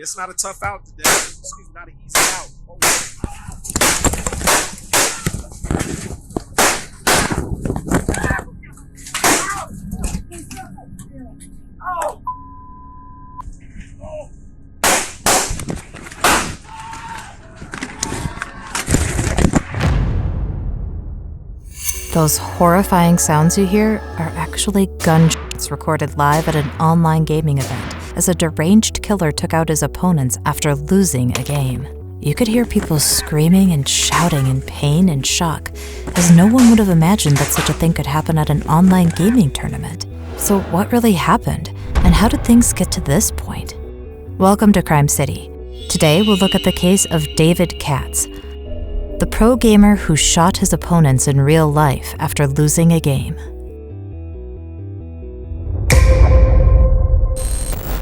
It's not a tough out today. Excuse me, not an easy out. Oh. Those horrifying sounds you hear are actually gunshots recorded live at an online gaming event as a deranged killer took out his opponents after losing a game. You could hear people screaming and shouting in pain and shock, as no one would have imagined that such a thing could happen at an online gaming tournament. So what really happened, and how did things get to this point? Welcome to Crime City. Today we'll look at the case of David Katz, the pro gamer who shot his opponents in real life after losing a game.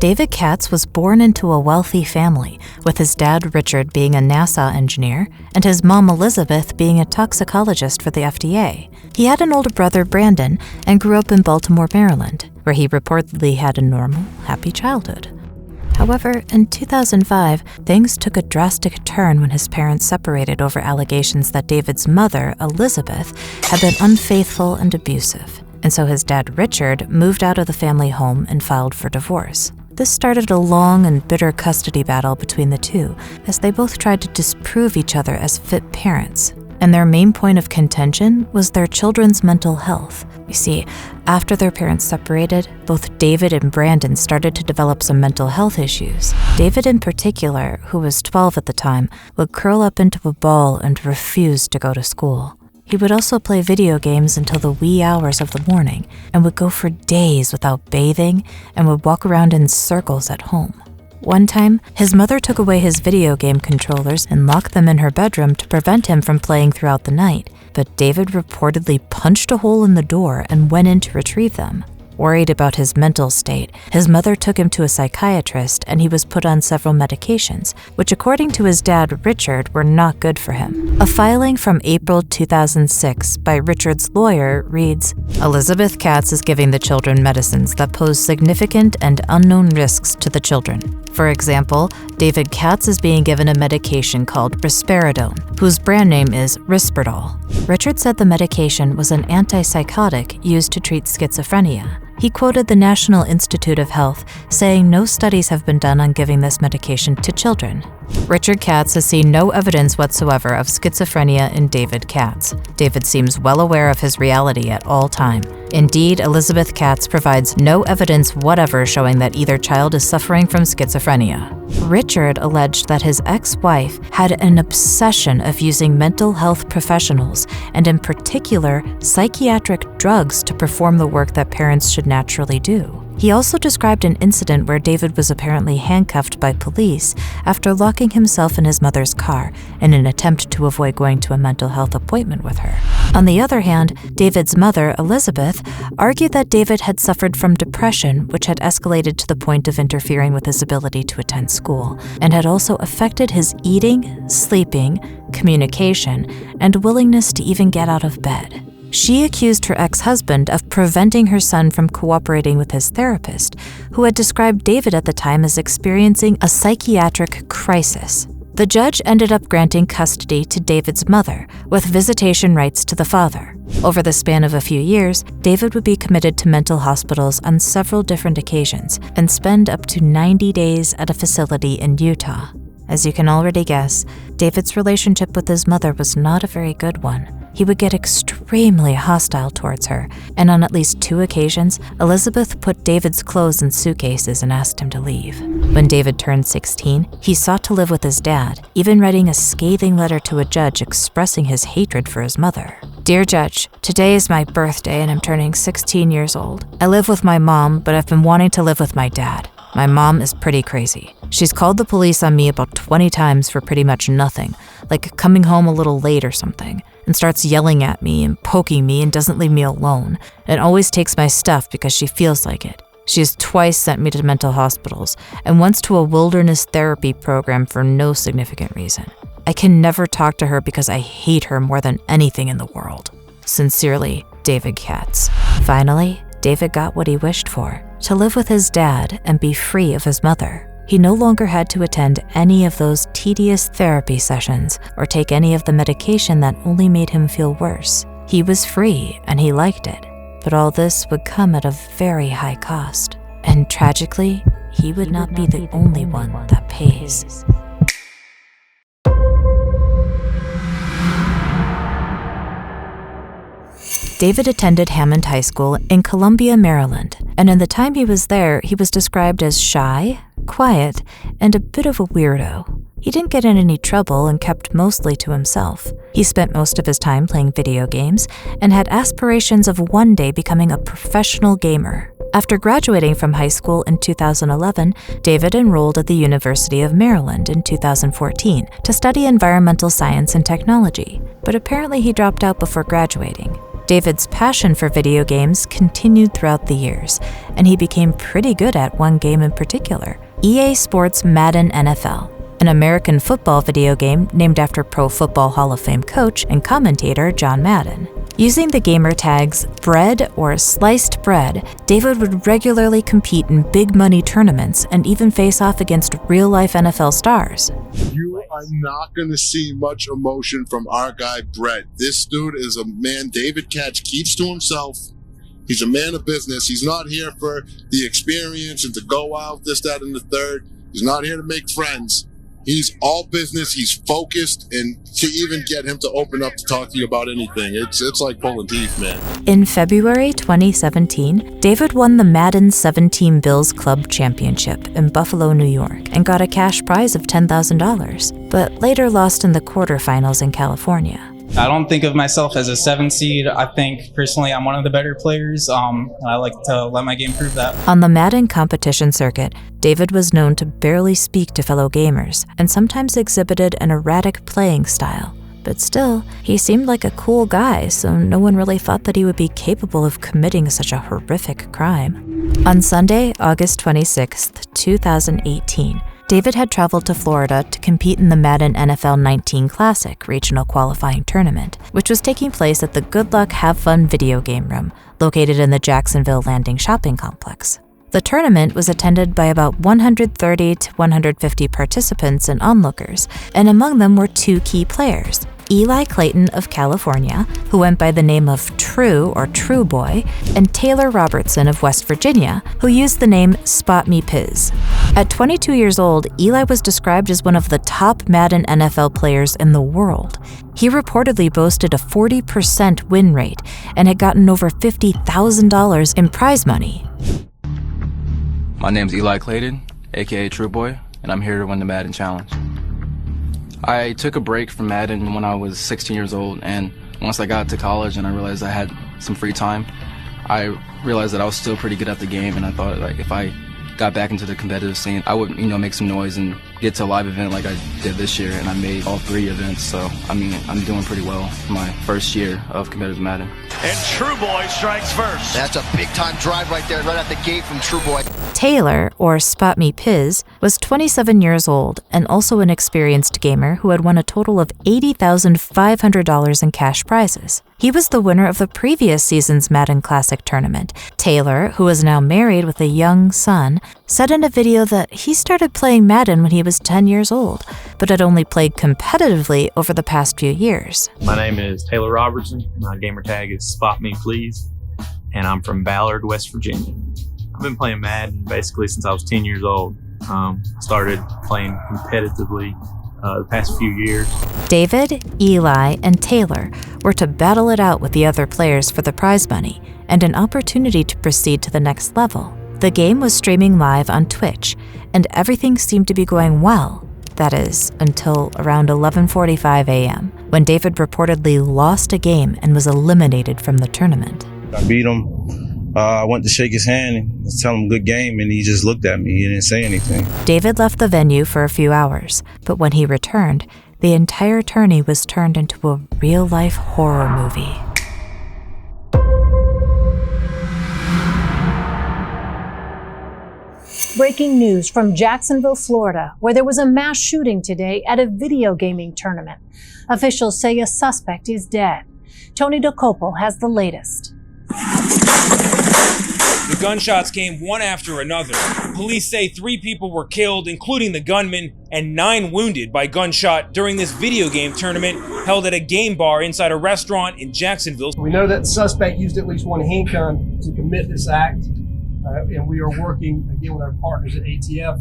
David Katz was born into a wealthy family, with his dad Richard being a NASA engineer and his mom Elizabeth being a toxicologist for the FDA. He had an older brother Brandon and grew up in Baltimore, Maryland, where he reportedly had a normal, happy childhood. However, in 2005, things took a drastic turn when his parents separated over allegations that David's mother, Elizabeth, had been unfaithful and abusive, and so his dad Richard moved out of the family home and filed for divorce. This started a long and bitter custody battle between the two, as they both tried to disprove each other as fit parents. And their main point of contention was their children's mental health. You see, after their parents separated, both David and Brandon started to develop some mental health issues. David in particular, who was 12 at the time, would curl up into a ball and refuse to go to school. He would also play video games until the wee hours of the morning and would go for days without bathing and would walk around in circles at home. One time, his mother took away his video game controllers and locked them in her bedroom to prevent him from playing throughout the night, but David reportedly punched a hole in the door and went in to retrieve them. Worried about his mental state, his mother took him to a psychiatrist and he was put on several medications, which according to his dad, Richard, were not good for him. A filing from April 2006 by Richard's lawyer reads, "Elizabeth Katz is giving the children medicines that pose significant and unknown risks to the children. For example, David Katz is being given a medication called risperidone, whose brand name is Risperdal." Richard said the medication was an antipsychotic used to treat schizophrenia. He quoted the National Institute of Health, saying no studies have been done on giving this medication to children. Richard Katz has seen no evidence whatsoever of schizophrenia in David Katz. David seems well aware of his reality at all time. Indeed, Elizabeth Katz provides no evidence whatever showing that either child is suffering from schizophrenia. Richard alleged that his ex-wife had an obsession of using mental health professionals, and in particular, psychiatric drugs to perform the work that parents should naturally do. He also described an incident where David was apparently handcuffed by police after locking himself in his mother's car in an attempt to avoid going to a mental health appointment with her. On the other hand, David's mother, Elizabeth, argued that David had suffered from depression, which had escalated to the point of interfering with his ability to attend school, and had also affected his eating, sleeping, communication, and willingness to even get out of bed. She accused her ex-husband of preventing her son from cooperating with his therapist, who had described David at the time as experiencing a psychiatric crisis. The judge ended up granting custody to David's mother, with visitation rights to the father. Over the span of a few years, David would be committed to mental hospitals on several different occasions and spend up to 90 days at a facility in Utah. As you can already guess, David's relationship with his mother was not a very good one. He would get extremely hostile towards her, and on at least 2 occasions, Elizabeth put David's clothes in suitcases and asked him to leave. When David turned 16, he sought to live with his dad, even writing a scathing letter to a judge expressing his hatred for his mother. "Dear Judge, today is my birthday and I'm turning 16 years old. I live with my mom, but I've been wanting to live with my dad. My mom is pretty crazy. She's called the police on me about 20 times for pretty much nothing, like coming home a little late or something, and starts yelling at me and poking me and doesn't leave me alone, and always takes my stuff because she feels like it. She has twice sent me to mental hospitals and once to a wilderness therapy program for no significant reason. I can never talk to her because I hate her more than anything in the world. Sincerely, David Katz." Finally, David got what he wished for, to live with his dad and be free of his mother. He no longer had to attend any of those tedious therapy sessions or take any of the medication that only made him feel worse. He was free and he liked it, but all this would come at a very high cost. And tragically, he would not be the only one that pays. David attended Hammond High School in Columbia, Maryland, and in the time he was there, he was described as shy, quiet, and a bit of a weirdo. He didn't get in any trouble and kept mostly to himself. He spent most of his time playing video games and had aspirations of one day becoming a professional gamer. After graduating from high school in 2011, David enrolled at the University of Maryland in 2014 to study environmental science and technology, but apparently he dropped out before graduating. David's passion for video games continued throughout the years, and he became pretty good at one game in particular, EA Sports Madden NFL, an American football video game named after Pro Football Hall of Fame coach and commentator John Madden. Using the gamer tags bread or sliced bread, David would regularly compete in big money tournaments and even face off against real-life NFL stars. You are not going to see much emotion from our guy, Brett. This dude is a man David Katz keeps to himself. He's a man of business. He's not here for the experience and to go out, this, that, and the third. He's not here to make friends. He's all business, he's focused, and to even get him to open up to talk to you about anything, it's like pulling teeth, man. In February 2017, David won the Madden 17 Bills Club Championship in Buffalo, New York, and got a cash prize of $10,000, but later lost in the quarterfinals in California. I don't think of myself as a 7 seed. I think personally I'm one of the better players. I like to let my game prove that. On the Madden competition circuit, David was known to barely speak to fellow gamers and sometimes exhibited an erratic playing style. But still, he seemed like a cool guy, so no one really thought that he would be capable of committing such a horrific crime. On Sunday, August 26, 2018, David had traveled to Florida to compete in the Madden NFL 19 Classic regional qualifying tournament, which was taking place at the Good Luck Have Fun video game room, located in the Jacksonville Landing shopping complex. The tournament was attended by about 130 to 150 participants and onlookers, and among them were two key players, Eli Clayton of California, who went by the name of True or True Boy, and Taylor Robertson of West Virginia, who used the name Spot Me Piz. At 22 years old, Eli was described as one of the top Madden NFL players in the world. He reportedly boasted a 40% win rate and had gotten over $50,000 in prize money. My name's Eli Clayton, aka True Boy, and I'm here to win the Madden Challenge. I took a break from Madden when I was 16 years old, and once I got to college and I realized I had some free time, I realized that I was still pretty good at the game, and I thought like if I got back into the competitive scene, I would, make some noise and get to a live event like I did this year, and I made all 3 events, so I'm doing pretty well for my first year of competitive Madden. And True Boy strikes first. That's a big-time drive right there, right out the gate from True Boy. Taylor, or Spot Me Piz, was 27 years old and also an experienced gamer who had won a total of $80,500 in cash prizes. He was the winner of the previous season's Madden Classic tournament. Taylor, who is now married with a young son, said in a video that he started playing Madden when he was 10 years old, but had only played competitively over the past few years. My name is Taylor Robertson. My gamer tag is Spot Me Please, and I'm from Ballard, West Virginia. I've been playing Madden basically since I was 10 years old. Started playing competitively the past few years. David, Eli, and Taylor were to battle it out with the other players for the prize money and an opportunity to proceed to the next level. The game was streaming live on Twitch, and everything seemed to be going well. That is, until around 11:45 a.m., when David reportedly lost a game and was eliminated from the tournament. I beat him. I went to shake his hand and tell him good game, and he just looked at me. He didn't say anything. David left the venue for a few hours, but when he returned, the entire tourney was turned into a real-life horror movie. Breaking news from Jacksonville, Florida, where there was a mass shooting today at a video gaming tournament. Officials say a suspect is dead. Tony DeCopel has the latest. The gunshots came one after another. Police say 3 people were killed, including the gunman, and 9 wounded by gunshot during this video game tournament held at a game bar inside a restaurant in Jacksonville. We know that the suspect used at least one handgun to commit this act, and we are working again with our partners at ATF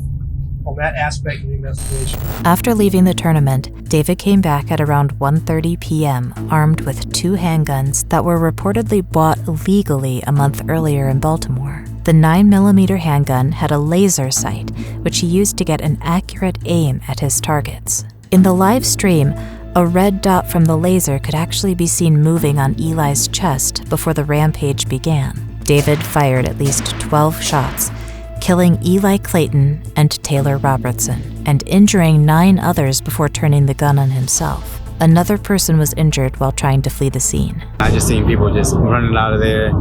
on that aspect of the investigation. After leaving the tournament, David came back at around 1:30 p.m. armed with 2 handguns that were reportedly bought legally a month earlier in Baltimore. The 9mm handgun had a laser sight, which he used to get an accurate aim at his targets. In the live stream, a red dot from the laser could actually be seen moving on Eli's chest before the rampage began. David fired at least 12 shots, killing Eli Clayton and Taylor Robertson, and injuring 9 others before turning the gun on himself. Another person was injured while trying to flee the scene. I just seen people just running out of there,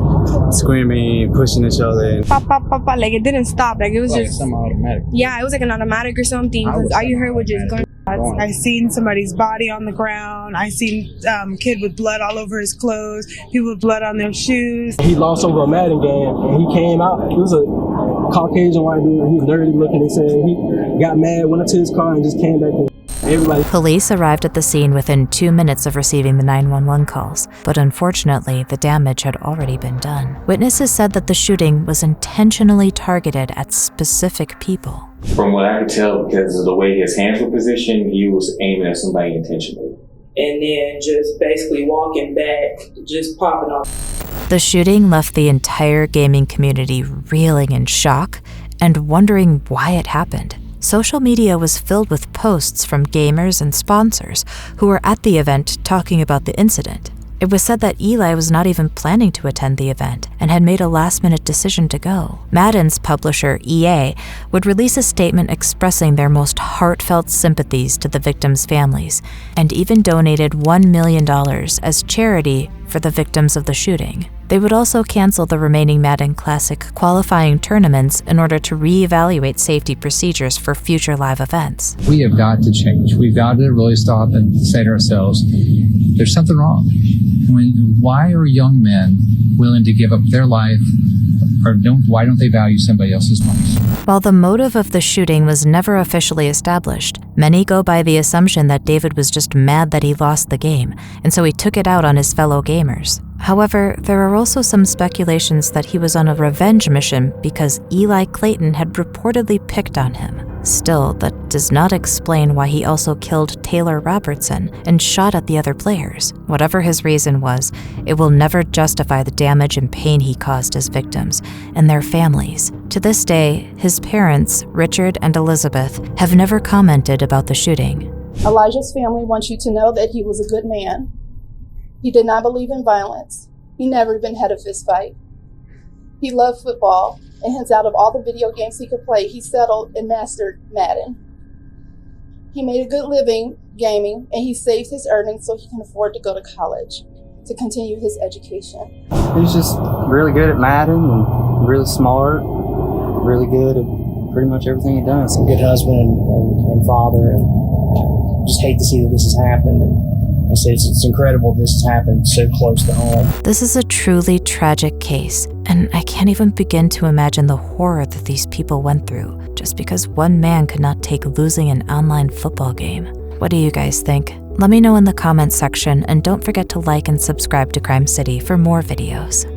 screaming, pushing each other. Pop, pop, pop, pop. Like it didn't stop. Like it was Like just some automatic. Yeah, it was like an automatic or something. Because all you heard was just gunshots. I seen somebody's body on the ground. I seen kid with blood all over his clothes. People with blood on their shoes. He lost over a Madden game, and he came out. He was a Caucasian white dude. He was nerdy looking. They said he got mad, went into his car, and just came back in. Police arrived at the scene within 2 minutes of receiving the 911 calls, but unfortunately, the damage had already been done. Witnesses said that the shooting was intentionally targeted at specific people. From what I could tell, because of the way his hands were positioned, he was aiming at somebody intentionally. And then just basically walking back, just popping off. The shooting left the entire gaming community reeling in shock and wondering why it happened. Social media was filled with posts from gamers and sponsors who were at the event talking about the incident. It was said that Eli was not even planning to attend the event and had made a last-minute decision to go. Madden's publisher, EA, would release a statement expressing their most heartfelt sympathies to the victims' families and even donated $1 million as charity for the victims of the shooting. They would also cancel the remaining Madden Classic qualifying tournaments in order to reevaluate safety procedures for future live events. We have got to change. We've got to really stop and say to ourselves, there's something wrong. Why are young men willing to give up their life, or why don't they value somebody else's life? While the motive of the shooting was never officially established, many go by the assumption that David was just mad that he lost the game, and so he took it out on his fellow gamers. However, there are also some speculations that he was on a revenge mission because Eli Clayton had reportedly picked on him. Still, that does not explain why he also killed Taylor Robertson and shot at the other players. Whatever his reason was, it will never justify the damage and pain he caused his victims and their families. To this day, his parents, Richard and Elizabeth, have never commented about the shooting. Elijah's family wants you to know that he was a good man. He did not believe in violence. He never even had a fist fight. He loved football, and hence out of all the video games he could play, he settled and mastered Madden. He made a good living gaming, and he saved his earnings so he can afford to go to college to continue his education. He's just really good at Madden and really smart, really good at pretty much everything he does. A good husband and father, and just hate to see that this has happened. And I say it's incredible this has happened so close to home. This is a truly tragic case, and I can't even begin to imagine the horror that these people went through just because one man could not take losing an online football game. What do you guys think? Let me know in the comments section, and don't forget to like and subscribe to Crime City for more videos.